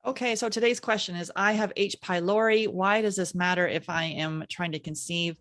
Okay, so today's question is, I have H.Pylori. Why does this matter if I am trying to conceive?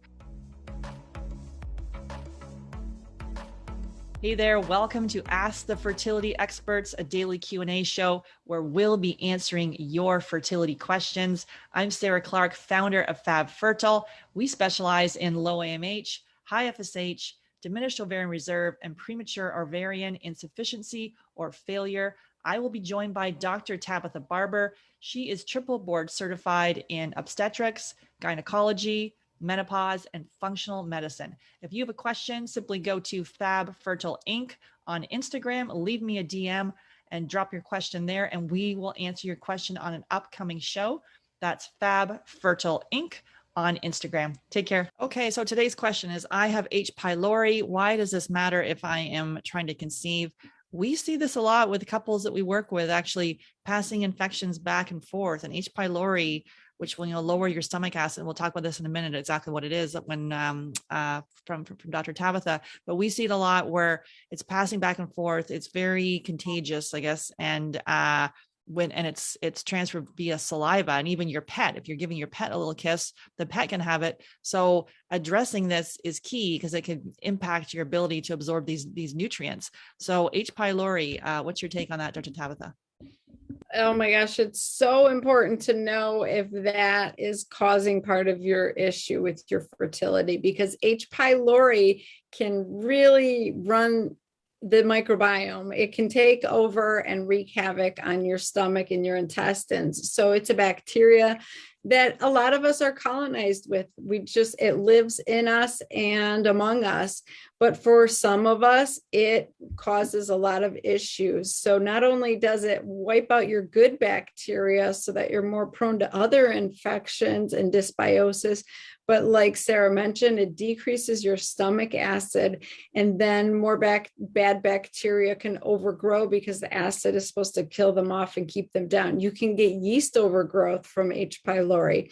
Hey there, welcome to Ask the Fertility Experts, a daily Q&A show where we'll be answering your fertility questions. I'm Sarah Clark, founder of Fab Fertile. We specialize in low AMH, high FSH, diminished ovarian reserve, and premature ovarian insufficiency or failure. I will be joined by Dr. Tabatha Barber. She is triple board certified in obstetrics, gynecology, menopause, and functional medicine. If you have a question, simply go to Fab Fertile Inc. on Instagram, leave me a DM and drop your question there, and we will answer your question on an upcoming show. That's Fab Fertile Inc. on Instagram. Take care. Okay, so today's question is, I have H.Pylori. Why does this matter if I am trying to conceive? We see this a lot with couples that we work with, actually passing infections back and forth. And H.Pylori, which will lower your stomach acid. We'll talk about this in a minute, exactly what it is when from Dr. Tabatha. But we see it a lot where it's passing back and forth. It's very contagious, I guess, and it's transferred via saliva, and even your pet. If you're giving your pet a little kiss, the pet can have it. So addressing this is key because it can impact your ability to absorb these nutrients. So H.Pylori, what's your take on that, Dr. Tabatha? Oh my gosh, it's so important to know if that is causing part of your issue with your fertility, because H.Pylori can really run the microbiome. It can take over and wreak havoc on your stomach and your intestines. So it's a bacteria that a lot of us are colonized with. It lives in us and among us. But for some of us, it causes a lot of issues. So not only does it wipe out your good bacteria so that you're more prone to other infections and dysbiosis, but like Sarah mentioned, it decreases your stomach acid, and then more bad bacteria can overgrow because the acid is supposed to kill them off and keep them down. You can get yeast overgrowth from H.Pylori.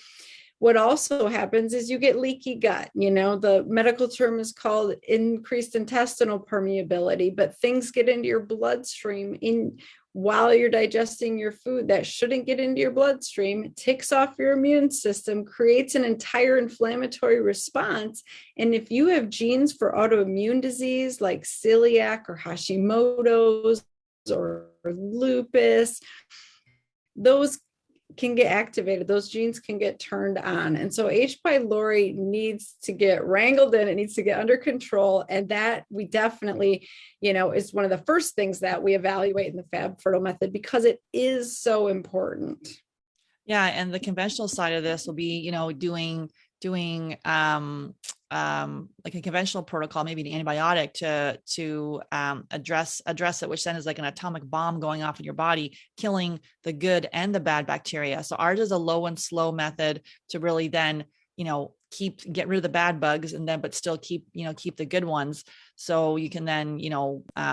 What also happens is you get leaky gut. The medical term is called increased intestinal permeability, but things get into your bloodstream while you're digesting your food that shouldn't get into your bloodstream. It ticks off your immune system, creates an entire inflammatory response. And if you have genes for autoimmune disease like celiac or Hashimoto's or lupus, those can get activated. Those genes can get turned on. And so H.Pylori needs to get wrangled in. It needs to get under control. And that we definitely, is one of the first things that we evaluate in the Fab Fertile Method, because it is so important. Yeah. And the conventional side of this will be, doing like a conventional protocol, maybe an antibiotic to address it, which then is like an atomic bomb going off in your body, killing the good and the bad bacteria. So ours is a low and slow method to really then, get rid of the bad bugs but still keep the good ones. So you can then,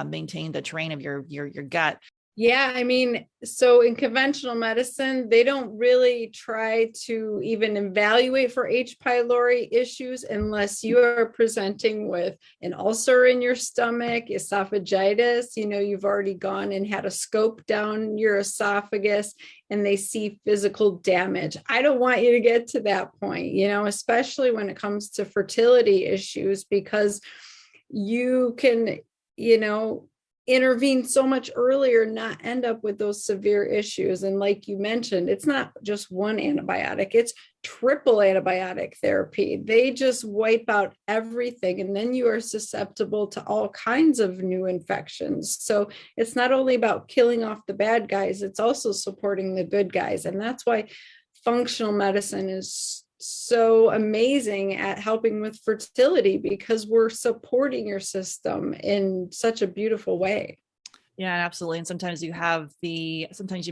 maintain the terrain of your gut. Yeah, so in conventional medicine, they don't really try to even evaluate for H.Pylori issues unless you are presenting with an ulcer in your stomach, esophagitis, you've already gone and had a scope down your esophagus and they see physical damage. I don't want you to get to that point, especially when it comes to fertility issues, because you can, intervene so much earlier, not end up with those severe issues. And like you mentioned, it's not just one antibiotic, it's triple antibiotic therapy. They just wipe out everything. And then you are susceptible to all kinds of new infections. So it's not only about killing off the bad guys, it's also supporting the good guys. And that's why functional medicine is so amazing at helping with fertility, because we're supporting your system in such a beautiful way. Yeah, absolutely. And sometimes you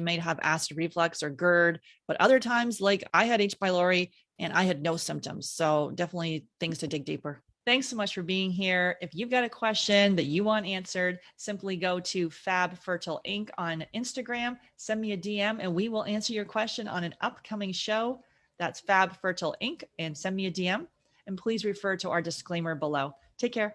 may have acid reflux or GERD, but other times, like I had H.Pylori and I had no symptoms. So definitely things to dig deeper. Thanks so much for being here. If you've got a question that you want answered, simply go to Fab Fertile Inc. on Instagram, send me a DM, and we will answer your question on an upcoming show. That's Fab Fertile Inc. and send me a DM. And please refer to our disclaimer below. Take care.